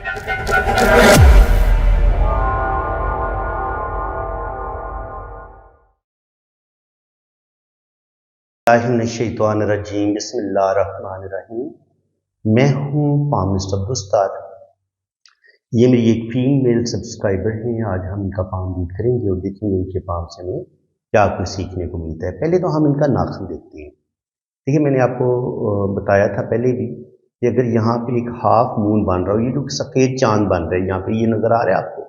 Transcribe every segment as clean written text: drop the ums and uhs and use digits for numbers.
बिस्मिल्लाहिर्रहमानिर्रहीम। बिस्मिल्लाहिर्रहमानिर्रहीम। मैं हूँ पामिस्ट अब्दुस्तार। ये मेरी एक फीमेल सब्सक्राइबर हैं। आज हम इनका पाम रीड करेंगे और देखेंगे इनके पाम से हमें क्या कुछ सीखने को मिलता है। पहले तो हम इनका नाखून देखते हैं। देखिए, मैंने आपको बताया था पहले भी कि अगर यहाँ पे एक हाफ मून बन रहा हो, ये जो सफ़ेद चांद बन रहा है यहाँ पे, ये नज़र आ रहा है आपको।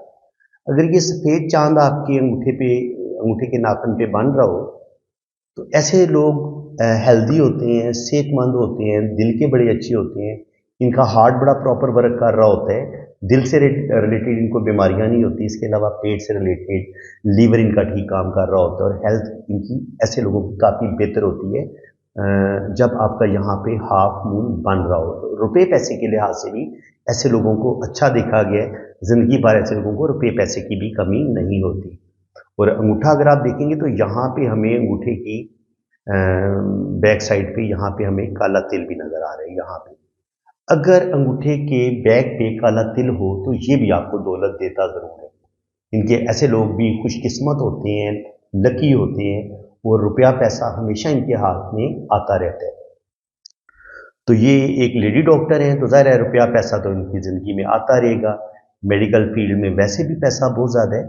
अगर ये सफ़ेद चांद आपके अंगूठे के नाखून पे बन रहा हो तो ऐसे लोग हेल्दी होते हैं, सेहतमंद होते हैं, दिल के बड़े अच्छे होते हैं, इनका हार्ट बड़ा प्रॉपर वर्क कर रहा होता है, दिल से रिलेटेड इनको बीमारियां नहीं होती। इसके अलावा पेट से रिलेटेड लीवर इनका ठीक काम कर रहा होता है और हेल्थ इनकी ऐसे लोगों की काफ़ी बेहतर होती है जब आपका यहाँ पे हाफ मून बन रहा हो। तो रुपये पैसे के लिहाज से भी ऐसे लोगों को अच्छा देखा गया है। ज़िंदगी भर ऐसे लोगों को रुपये पैसे की भी कमी नहीं होती। और अंगूठा अगर आप देखेंगे तो यहाँ पे हमें अंगूठे की बैक साइड पे यहाँ पे हमें काला तिल भी नज़र आ रहा है। यहाँ पे अगर अंगूठे के बैक पे काला तिल हो तो ये भी आपको दौलत देता ज़रूर है। इनके ऐसे लोग भी खुशकिस्मत होते हैं, लकी होते हैं और रुपया पैसा हमेशा इनके हाथ में आता रहता है। तो ये एक लेडी डॉक्टर हैं तो ज़ाहिर है रुपया पैसा तो इनकी ज़िंदगी में आता रहेगा। मेडिकल फील्ड में वैसे भी पैसा बहुत ज़्यादा है,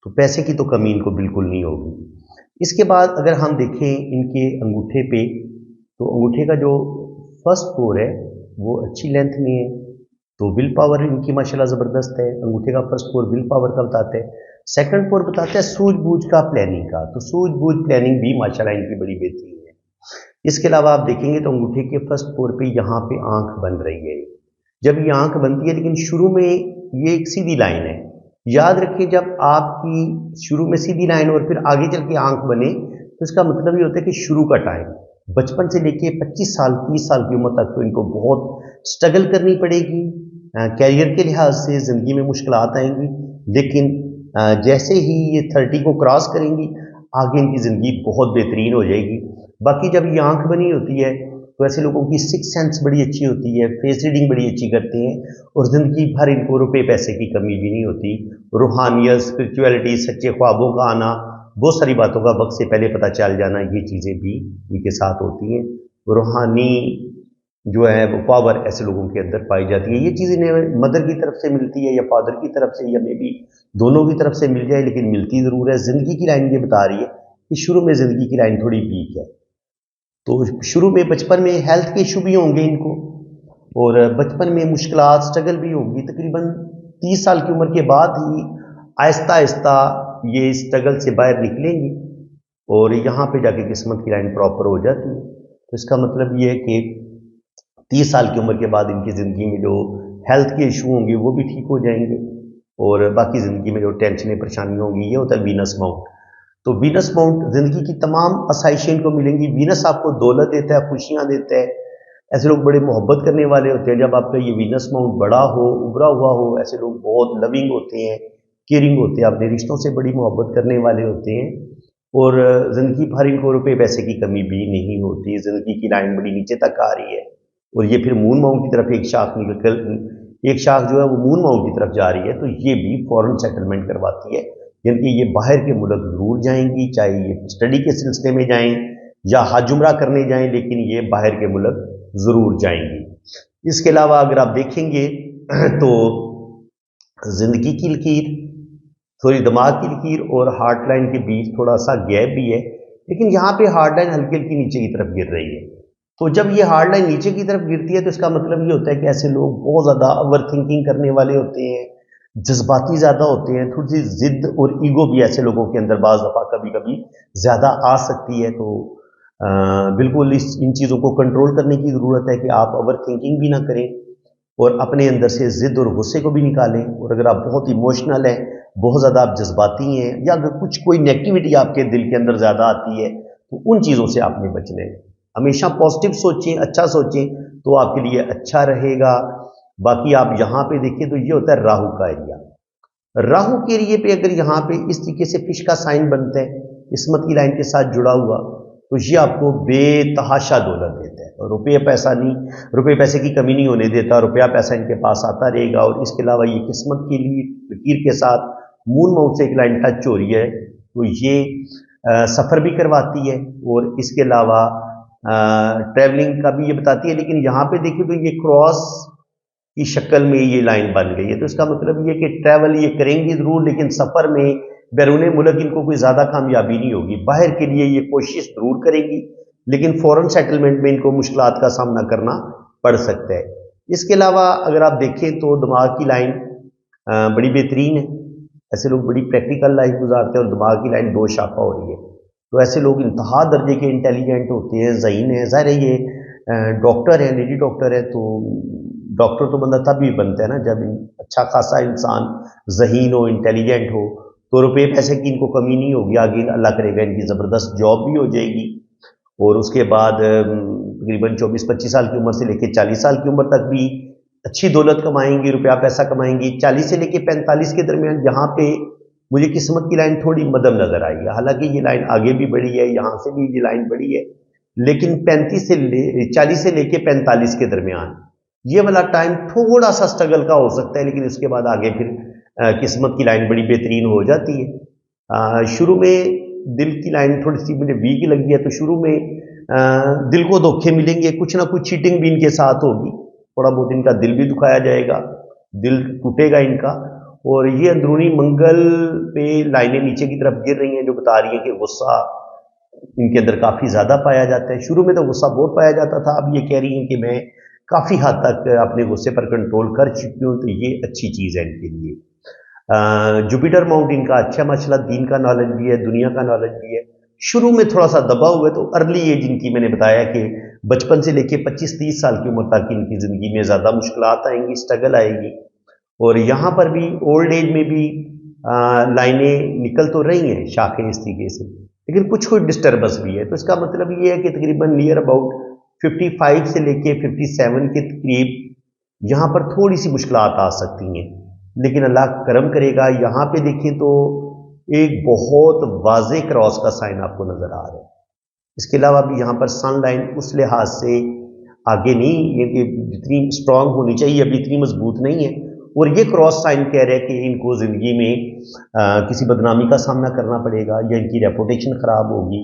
तो पैसे की तो कमी इनको बिल्कुल नहीं होगी। इसके बाद अगर हम देखें इनके अंगूठे पे, तो अंगूठे का जो फर्स्ट फ्लोर है वो अच्छी लेंथ में है, तो विल पावर इनकी माशाल्लाह ज़बरदस्त है। अंगूठे का फर्स्ट फ्लोर विल पावर का बताता है। सेकंड फ्लोर बताता है सूझबूझ का, प्लानिंग का। तो सूझबूझ प्लानिंग भी माशाल्लाह इनकी बड़ी बेहतरीन है। इसके अलावा आप देखेंगे तो अंगूठे के फर्स्ट फ्लोर पे यहाँ पे आंख बन रही है। जब ये आंख बनती है, लेकिन शुरू में ये एक सीधी लाइन है। याद रखिए, जब आपकी शुरू में सीधी लाइन और फिर आगे चल के आंख बने तो इसका मतलब ये होता है कि शुरू का टाइम बचपन से लेके 25 साल 30 साल की उम्र तक तो इनको बहुत स्ट्रगल करनी पड़ेगी। कैरियर के लिहाज से ज़िंदगी में मुश्किलात आएंगी, लेकिन जैसे ही ये 30 को क्रॉस करेंगी आगे इनकी ज़िंदगी बहुत बेहतरीन हो जाएगी। बाकी जब ये आंख बनी होती है तो ऐसे लोगों की सिक्स सेंस बड़ी अच्छी होती है, फेस रीडिंग बड़ी अच्छी करते हैं और ज़िंदगी भर इनको रुपये पैसे की कमी भी नहीं होती। रूहानियत, स्पिरिचुअलिटी, सच्चे ख्वाबों का आना, बहुत सारी बातों का वक्त से पहले पता चल जाना, ये चीज़ें भी इनके साथ होती हैं। रूहानी जो है वो पावर ऐसे लोगों के अंदर पाई जाती है। ये चीज़ इन्हें मदर की तरफ से मिलती है या फादर की तरफ से या मे भी दोनों की तरफ से मिल जाए, लेकिन मिलती ज़रूर है। ज़िंदगी की लाइन ये बता रही है कि शुरू में ज़िंदगी की लाइन थोड़ी वीक है, तो शुरू में बचपन में हेल्थ के इशू भी होंगे इनको और बचपन में मुश्किलात स्ट्रगल भी होगी। तकरीबन 30 साल की उम्र के बाद ही आहिस्ता आहिस्ता ये स्ट्रगल से बाहर निकलेंगी और यहाँ पे जाके किस्मत की लाइन प्रॉपर हो जाती है। तो इसका मतलब ये है कि 30 साल की उम्र के बाद इनकी ज़िंदगी में जो हेल्थ के इशू होंगे वो भी ठीक हो जाएंगे और बाकी ज़िंदगी में जो टेंशनें परेशानियाँ होंगी, ये होता है वीनस माउंट। तो वीनस माउंट ज़िंदगी की तमाम आसाइशें इनको मिलेंगी। वीनस आपको दौलत देता है, खुशियाँ देता है। ऐसे लोग बड़े मोहब्बत करने वाले होते हैं। जब आपका ये वीनस माउंट बड़ा हो, उभरा हुआ हो, ऐसे लोग बहुत लविंग होते हैं, केयरिंग होते हैं, अपने रिश्तों से बड़ी मोहब्बत करने वाले होते हैं और ज़िंदगी भर इनको रुपये पैसे की कमी भी नहीं होती। ज़िंदगी की लाइन बड़ी नीचे तक आ रही है और ये फिर मून माउंट की तरफ एक शाख जो है वो मून माउंट की तरफ जा रही है, तो ये भी फॉरेन सेटलमेंट करवाती है। यानी ये बाहर के मुल्क ज़रूर जाएंगी, चाहे ये स्टडी के सिलसिले में जाएं या हज उम्रा करने जाएं, लेकिन ये बाहर के मुल्क ज़रूर जाएंगी। इसके अलावा अगर आप देखेंगे तो ज़िंदगी की लकीर, थोड़ी दिमाग की लकीर और हार्ट लाइन के बीच थोड़ा सा गैप भी है, लेकिन यहाँ पे हार्ट लाइन हल्की हल्की नीचे की तरफ गिर रही है। तो जब ये हार्ट लाइन नीचे की तरफ गिरती है तो इसका मतलब ये होता है कि ऐसे लोग बहुत ज़्यादा ओवर थिंकिंग करने वाले होते हैं, जज्बाती ज़्यादा होते हैं, थोड़ी सी ज़िद्द और ईगो भी ऐसे लोगों के अंदर बाज़ दफ़ा कभी कभी ज़्यादा आ सकती है। तो बिल्कुल इन चीज़ों को कंट्रोल करने की ज़रूरत है कि आप ओवर थिंकिंग भी ना करें और अपने अंदर से ज़िद और गुस्से को भी निकालें। और अगर आप बहुत इमोशनल हैं, बहुत ज़्यादा आप जज्बाती हैं या अगर कोई नेगेटिविटी आपके दिल के अंदर ज़्यादा आती है तो उन चीज़ों से आपने बचना है। हमेशा पॉजिटिव सोचें, अच्छा सोचें, तो आपके लिए अच्छा रहेगा। बाकी आप यहाँ पे देखिए तो ये होता है राहु का एरिया। राहु के एरिए पे अगर यहाँ पे इस तरीके से फिश का साइन बनता है किस्मत की लाइन के साथ जुड़ा हुआ, تو یہ آپ کو بے تحاشا دولت دیتا ہے، اور روپے پیسہ نہیں، روپے پیسے کی کمی نہیں ہونے دیتا، روپیہ پیسہ ان کے پاس آتا رہے گا۔ اور اس کے علاوہ یہ قسمت کے لیے لکیر کے ساتھ مون ماؤنٹ سے ایک لائن ٹچ ہو رہی ہے، تو یہ سفر بھی کرواتی ہے اور اس کے علاوہ ٹریولنگ کا بھی یہ بتاتی ہے۔ لیکن یہاں پہ دیکھیں تو یہ کراس کی شکل میں یہ لائن بن گئی ہے، تو اس کا مطلب یہ کہ ٹریول یہ کریں گی ضرور، لیکن سفر میں بیرون ملک ان کو کوئی زیادہ کامیابی نہیں ہوگی۔ باہر کے لیے یہ کوشش ضرور کریں گی، لیکن فورن سیٹلمنٹ میں ان کو مشکلات کا سامنا کرنا پڑ سکتا ہے۔ اس کے علاوہ اگر آپ دیکھیں تو دماغ کی لائن بڑی بہترین ہے، ایسے لوگ بڑی پریکٹیکل لائف گزارتے ہیں، اور دماغ کی لائن 2 شاخہ ہو رہی ہے، تو ایسے لوگ انتہا درجے کے انٹیلیجنٹ ہوتے ہیں، ذہین ہیں۔ ظاہر ہے یہ ڈاکٹر ہے، لیڈی ڈاکٹر ہے، تو ڈاکٹر تو بندہ تب بھی بنتا ہے نا جب اچھا خاصا انسان ذہین ہو، انٹیلیجنٹ ہو، تو روپے پیسے کی ان کو کمی نہیں ہوگی، آگے اللہ کرے گا ان کی زبردست جاب بھی ہو جائے گی، اور اس کے بعد تقریباً 24-25 سال کی عمر سے لے کے 40 سال کی عمر تک بھی اچھی دولت کمائیں گی، روپیہ پیسہ کمائیں گی۔ 40 سے لے کے 45 کے درمیان یہاں پہ مجھے قسمت کی لائن تھوڑی مدم نظر آئی ہے، حالانکہ یہ لائن آگے بھی بڑھی ہے، یہاں سے بھی یہ لائن بڑھی ہے، لیکن 40 سے لے کے 45 کے درمیان یہ والا ٹائم تھوڑا سا سٹرگل کا ہو سکتا ہے، لیکن اس کے بعد آگے پھر قسمت کی لائن بڑی بہترین ہو جاتی ہے۔ شروع میں دل کی لائن تھوڑی سی مجھے ویک لگی ہے، تو شروع میں دل کو دھوکے ملیں گے، کچھ نہ کچھ چیٹنگ بھی ان کے ساتھ ہوگی، تھوڑا بہت ان کا دل بھی دکھایا جائے گا، دل ٹوٹے گا ان کا، اور یہ اندرونی منگل پہ لائنیں نیچے کی طرف گر رہی ہیں، جو بتا رہی ہیں کہ غصہ ان کے اندر کافی زیادہ پایا جاتا ہے۔ شروع میں تو غصہ بہت پایا جاتا تھا، اب یہ کہہ رہی ہیں کہ میں کافی حد تک اپنے غصے پر کنٹرول کر چکی ہوں، تو یہ اچھی چیز ہے ان کے لیے۔ جوپیٹر ماؤنٹ ان کا اچھا مسئلہ، دین کا نالج بھی ہے، دنیا کا نالج بھی ہے۔ شروع میں تھوڑا سا دبا ہوئے، تو ارلی ایج ان کی میں نے بتایا کہ بچپن سے لے کے 25-30 سال کی عمر تک ان کی زندگی میں زیادہ مشکلات آئیں گی، سٹرگل آئے گی، اور یہاں پر بھی اولڈ ایج میں بھی لائنیں نکل تو رہی ہیں شاخیں اس طریقے سے، لیکن کچھ ڈسٹربنس بھی ہے، تو اس کا مطلب یہ ہے کہ تقریباً نیئر اباؤٹ 55 سے لے کے 57 کے قریب یہاں پر تھوڑی سی مشکلات آ سکتی ہیں، لیکن اللہ کرم کرے گا۔ یہاں پہ دیکھیں تو ایک بہت واضح کراس کا سائن آپ کو نظر آ رہا ہے۔ اس کے علاوہ بھی یہاں پر سن لائن اس لحاظ سے آگے نہیں، یہ کہ جتنی اسٹرانگ ہونی چاہیے ابھی اتنی مضبوط نہیں ہے، اور یہ کراس سائن کہہ رہے ہیں کہ ان کو زندگی میں کسی بدنامی کا سامنا کرنا پڑے گا، یا ان کی ریپوٹیشن خراب ہوگی،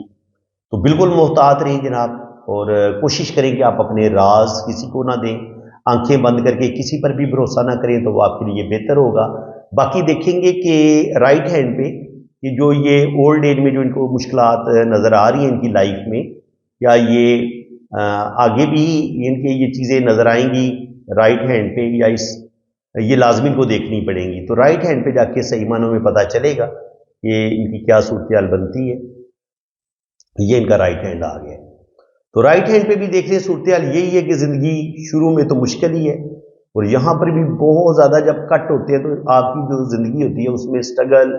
تو بالکل محتاط رہیں جناب، اور کوشش کریں کہ آپ اپنے راز کسی کو نہ دیں، آنکھیں بند کر کے کسی پر بھی بھروسہ نہ کریں، تو وہ آپ کے لیے بہتر ہوگا۔ باقی دیکھیں گے کہ رائٹ ہینڈ پہ کہ جو یہ اولڈ ایج میں جو ان کو مشکلات نظر آ رہی ہیں ان کی لائف میں، یا یہ آگے بھی ان کے یہ چیزیں نظر آئیں گی رائٹ ہینڈ پہ، یا یہ لازمی کو دیکھنی پڑیں گی، تو رائٹ ہینڈ پہ جا کے صحیح معنوں میں پتہ چلے گا کہ ان کی کیا صورتحال بنتی ہے۔ یہ ان کا رائٹ ہینڈ آ گیا، تو رائٹ ہینڈ پہ بھی دیکھ رہے ہیں صورتحال یہی ہے کہ زندگی شروع میں تو مشکل ہی ہے، اور یہاں پر بھی بہت زیادہ جب کٹ ہوتے ہیں تو آپ کی جو زندگی ہوتی ہے اس میں سٹرگل،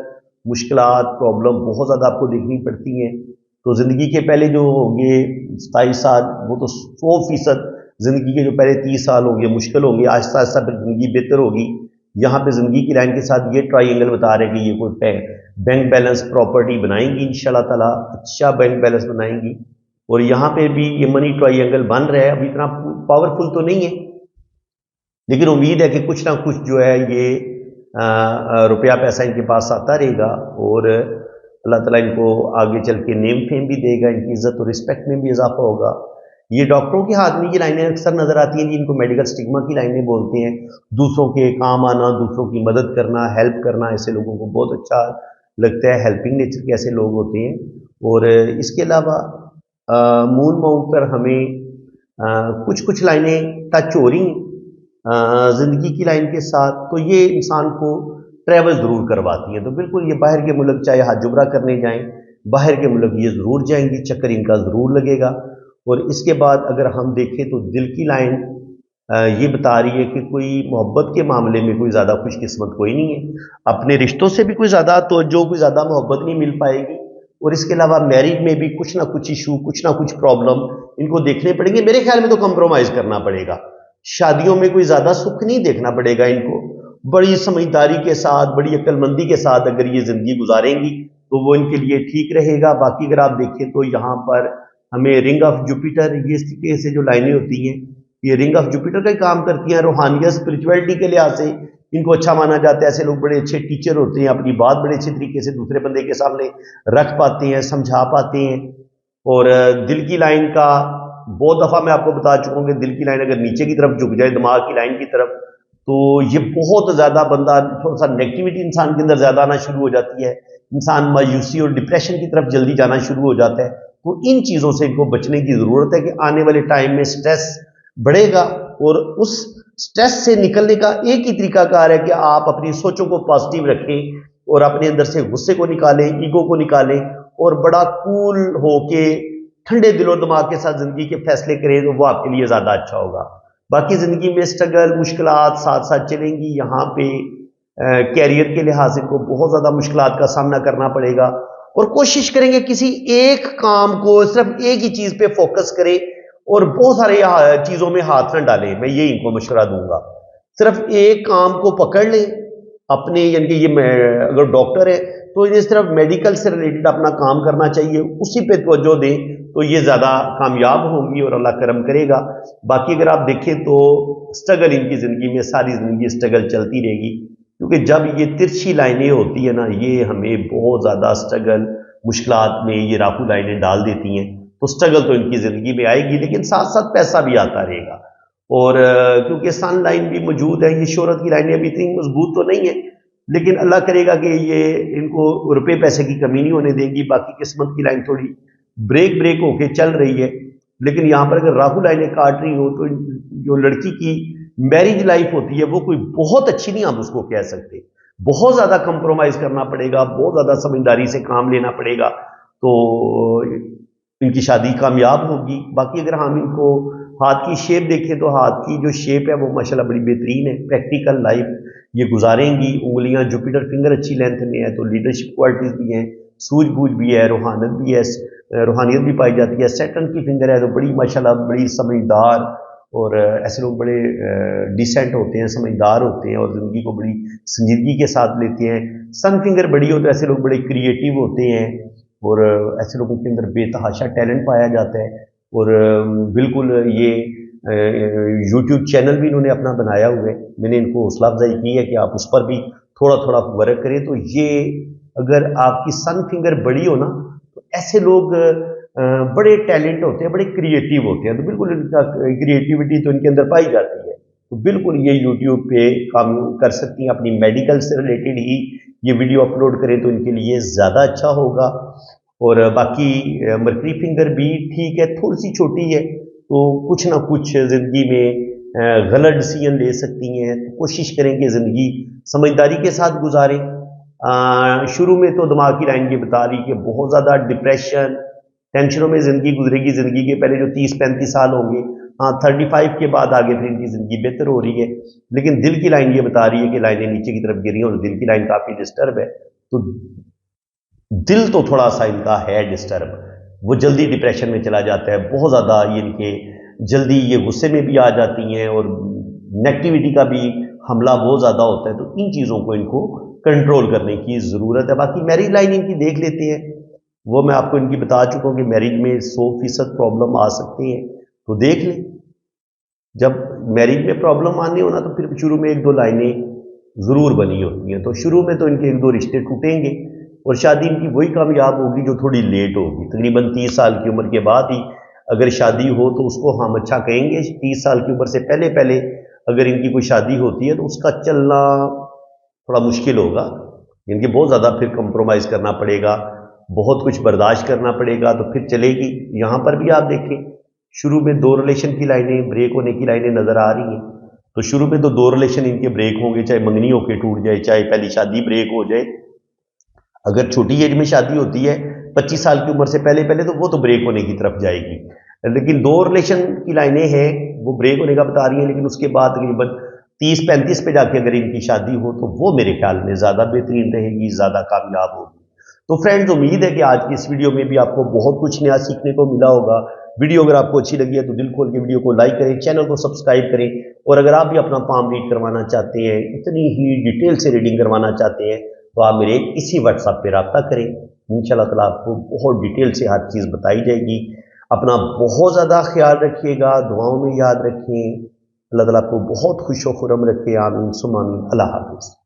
مشکلات، پرابلم بہت زیادہ آپ کو دیکھنی پڑتی ہیں۔ تو زندگی کے پہلے جو ہوں گے 27 سال، وہ تو 100% زندگی کے جو پہلے 30 سال ہوں گے مشکل ہوں گے، آہستہ آہستہ پھر زندگی بہتر ہوگی۔ یہاں پہ زندگی کی لائن کے ساتھ یہ ٹرائی اینگل بتا رہے ہیں کہ یہ کوئی بینک بیلنس پراپرٹی بنائیں گی انشاءاللہ تعالیٰ، اچھا بینک بیلنس بنائیں گی، اور یہاں پہ بھی یہ منی ٹرائی اینگل بن رہا ہے، ابھی اتنا پاورفل تو نہیں ہے، لیکن امید ہے کہ کچھ نہ کچھ جو ہے یہ روپیہ پیسہ ان کے پاس آتا رہے گا، اور اللہ تعالیٰ ان کو آگے چل کے نیم فیم بھی دے گا، ان کی عزت اور رسپیکٹ میں بھی اضافہ ہوگا۔ یہ ڈاکٹروں کے ہاتھ میں یہ لائنیں اکثر نظر آتی ہیں، جن کو میڈیکل سٹگما کی لائنیں بولتے ہیں، دوسروں کے کام آنا، دوسروں کی مدد کرنا، ہیلپ کرنا، ایسے لوگوں کو بہت اچھا لگتا ہے، ہیلپنگ نیچر کے ایسے لوگ ہوتے ہیں۔ اور اس کے علاوہ مون ماؤنٹ پر ہمیں کچھ لائنیں ٹچ ہو رہی ہیں زندگی کی لائن کے ساتھ، تو یہ انسان کو ٹریول ضرور کرواتی ہیں، تو بالکل یہ باہر کے ملک چاہے حج عمرہ کرنے جائیں، باہر کے ملک یہ ضرور جائیں گی، چکر ان کا ضرور لگے گا۔ اور اس کے بعد اگر ہم دیکھیں تو دل کی لائن یہ بتا رہی ہے کہ کوئی محبت کے معاملے میں کوئی زیادہ خوش قسمت کوئی نہیں ہے، اپنے رشتوں سے بھی کوئی زیادہ توجہ، کوئی زیادہ محبت نہیں مل پائے گی، اور اس کے علاوہ میرج میں بھی کچھ نہ کچھ ایشو، کچھ نہ کچھ پرابلم ان کو دیکھنے پڑیں گے۔ میرے خیال میں تو کمپرومائز کرنا پڑے گا، شادیوں میں کوئی زیادہ سکھ نہیں دیکھنا پڑے گا ان کو، بڑی سمجھداری کے ساتھ، بڑی عقل مندی کے ساتھ اگر یہ زندگی گزاریں گی تو وہ ان کے لیے ٹھیک رہے گا۔ باقی اگر آپ دیکھیں تو یہاں پر हमें रिंग ऑफ जुपिटर, ये इस तरीके से जो लाइनें होती हैं ये रिंग ऑफ जुपिटर का ही काम करती हैं। रूहानियत स्पिरिचुअलिटी के लिहाज से इनको अच्छा माना जाता है। ऐसे लोग बड़े अच्छे टीचर होते हैं, अपनी बात बड़े अच्छे तरीके से दूसरे बंदे के सामने रख पाते हैं, समझा पाते हैं। और दिल की लाइन का बहुत दफ़ा मैं आपको बता चुका हूँ कि दिल की लाइन अगर नीचे की तरफ झुक जाए दिमाग की लाइन की तरफ, तो ये बहुत ज़्यादा बंदा थोड़ा सा नेगेटिविटी इंसान के अंदर ज़्यादा आना शुरू हो जाती है, इंसान मायूसी और डिप्रेशन की तरफ जल्दी जाना शुरू हो जाता है। तो इन चीज़ों से इनको बचने की ज़रूरत है कि आने वाले टाइम में स्ट्रेस बढ़ेगा, और उस स्ट्रेस से निकलने का एक ही तरीकाकार है कि आप अपनी सोचों को पॉजिटिव रखें और अपने अंदर से गुस्से को निकालें, ईगो को निकालें, और बड़ा कूल होके ठंडे दिलो दिमाग के साथ ज़िंदगी के फैसले करें, तो वो आपके लिए ज़्यादा अच्छा होगा। बाकी ज़िंदगी में स्ट्रगल मुश्किलात साथ साथ चलेंगी। यहाँ पे कैरियर के लिहाज से इनको बहुत ज़्यादा मुश्किलात का सामना करना पड़ेगा, और कोशिश करेंगे किसी एक काम को, सिर्फ एक ही चीज़ पे फोकस करें और बहुत सारे चीज़ों में हाथ न डालें। मैं ये इनको मशवरा दूंगा, सिर्फ एक काम को पकड़ लें अपने, यानी कि ये अगर डॉक्टर है तो ये सिर्फ मेडिकल से रिलेटेड अपना काम करना चाहिए, उसी पे तवज्जो दें तो ये ज़्यादा कामयाब होंगी और अल्लाह करम करेगा। बाकी अगर आप देखें तो स्ट्रगल इनकी ज़िंदगी में सारी ज़िंदगी स्ट्रगल चलती रहेगी, क्योंकि जब ये तिरछी लाइनें होती है ना, ये हमें बहुत ज़्यादा स्ट्रगल मुश्किलात में ये राहु लाइनें डाल देती हैं। तो स्ट्रगल तो इनकी ज़िंदगी में आएगी, लेकिन साथ साथ पैसा भी आता रहेगा। और क्योंकि सन लाइन भी मौजूद है, ये शोहरत की लाइनें अभी इतनी मजबूत तो नहीं है, लेकिन अल्लाह करेगा कि ये इनको रुपए पैसे की कमी नहीं होने देगी। बाकी किस्मत की लाइन थोड़ी ब्रेक होके चल रही है, लेकिन यहाँ पर अगर राहु लाइनें काट रही हो तो जो लड़की की मैरिज लाइफ होती है वो कोई बहुत अच्छी नहीं हम उसको कह सकते। बहुत ज़्यादा कंप्रोमाइज़ करना पड़ेगा, बहुत ज़्यादा समझदारी से काम लेना पड़ेगा, तो इनकी शादी कामयाब होगी। बाकी अगर हम इनको हाथ की शेप देखें तो हाथ की जो शेप है वो माशाल्लाह बड़ी बेहतरीन है। प्रैक्टिकल लाइफ ये गुजारेंगी। उंगलियां जुपिटर फिंगर अच्छी लेंथ में है, तो लीडरशिप क्वालिटीज़ भी हैं, सूझबूझ भी है, रूहानियत भी है, रूहानियत भी पाई जाती है। सैटर्न की फिंगर है तो बड़ी माशाल्लाह बड़ी समझदार, और ऐसे लोग बड़े डिसेंट होते हैं, समझदार होते हैं और ज़िंदगी को बड़ी संजीदगी के साथ लेते हैं। सन फिंगर बड़ी हो तो ऐसे लोग बड़े क्रिएटिव होते हैं, और ऐसे लोगों के अंदर बेतहाशा टैलेंट पाया जाता है। और बिल्कुल ये यूट्यूब चैनल भी इन्होंने अपना बनाया हुआ है। मैंने इनको हौसला अफजाई की है कि आप उस पर भी थोड़ा थोड़ा वर्क करें। तो ये अगर आपकी सन फिंगर बड़ी हो ना, तो ऐसे लोग बड़े टैलेंट होते हैं, बड़े क्रिएटिव होते हैं, तो बिल्कुल इनका क्रिएटिविटी तो इनके अंदर पाई जाती है। तो बिल्कुल ये यूट्यूब पे काम कर सकती हैं। अपनी मेडिकल से रिलेटेड ही ये वीडियो अपलोड करें तो इनके लिए ज़्यादा अच्छा होगा। और बाकी मर्करी फिंगर भी ठीक है, थोड़ी सी छोटी है, तो कुछ ना कुछ ज़िंदगी में गलत डिसीजन ले सकती हैं। तो कोशिश करें कि ज़िंदगी समझदारी के साथ गुजारें। शुरू में तो दिमाग की लाइन ये बता रही कि बहुत ज़्यादा डिप्रेशन टेंशनों में ज़िंदगी गुजरेगी। ज़िंदगी के पहले जो 30-35 साल होंगे, हाँ 35 के बाद आगे फिर इनकी ज़िंदगी बेहतर हो रही है। लेकिन दिल की लाइन ये बता रही है कि लाइनें नीचे की तरफ गिरी हैं और दिल की लाइन काफ़ी डिस्टर्ब है। तो दिल तो थोड़ा सा इनका है डिस्टर्ब, वो जल्दी डिप्रेशन में चला जाता है। बहुत ज़्यादा ये इनके जल्दी ये गुस्से में भी आ जाती हैं, और नेगेटिविटी का भी हमला बहुत ज़्यादा होता है। तो इन चीज़ों को इनको कंट्रोल करने की ज़रूरत है। बाकी मैरिज लाइन इनकी देख लेते हैं, वो मैं आपको इनकी बता चुका हूँ कि मैरिज में 100% प्रॉब्लम आ सकती है, तो देख लें। जब मैरिज में प्रॉब्लम आनी हो ना, तो फिर शुरू में 1-2 लाइनें ज़रूर बनी होती हैं, तो शुरू में तो इनके 1-2 रिश्ते टूटेंगे, और शादी इनकी वही कामयाब होगी जो थोड़ी लेट होगी। तकरीबन 30 साल की उम्र के बाद ही अगर शादी हो तो उसको हम अच्छा कहेंगे। 30 साल की उम्र से पहले पहले अगर इनकी कोई शादी होती है तो उसका चलना थोड़ा मुश्किल होगा। इनके बहुत ज़्यादा फिर कंप्रोमाइज़ करना पड़ेगा, बहुत कुछ बर्दाश्त करना पड़ेगा, तो फिर चलेगी। यहाँ पर भी आप देखें, शुरू में 2 रिलेशन की लाइनें ब्रेक होने की लाइनें नज़र आ रही हैं। तो शुरू में तो 2 रिलेशन इनके ब्रेक होंगे, चाहे मंगनी होके टूट जाए, चाहे पहली शादी ब्रेक हो जाए। अगर छोटी एज में शादी होती है 25 साल की उम्र से पहले पहले, तो वो तो ब्रेक होने की तरफ जाएगी। लेकिन 2 रिलेशन की लाइनें हैं वो ब्रेक होने का बता रही हैं, लेकिन उसके बाद तकरीबन 30-35 पे जाके अगर इनकी शादी हो तो वो मेरे ख्याल में ज़्यादा बेहतरीन रहेगी, ज़्यादा कामयाब होगी। तो फ्रेंड्स, उम्मीद है कि आज की इस वीडियो में भी आपको बहुत कुछ नया सीखने को मिला होगा। वीडियो अगर आपको अच्छी लगी है तो दिल खोल के वीडियो को लाइक करें, चैनल को सब्सक्राइब करें, और अगर आप भी अपना पाम रीड करवाना चाहते हैं, इतनी ही डिटेल से रीडिंग करवाना चाहते हैं, तो आप मेरे इसी व्हाट्सएप पे रब्ता करें। इंशाल्लाह ताला आपको बहुत डिटेल से हर चीज़ बताई जाएगी। اپنا بہت زیادہ خیال رکھیے گا، دعاؤں میں یاد رکھیں۔ اللہ تعالیٰ آپ کو بہت خوش و خرم رکھے، آمین ثم آمین۔ اللہ حافظ۔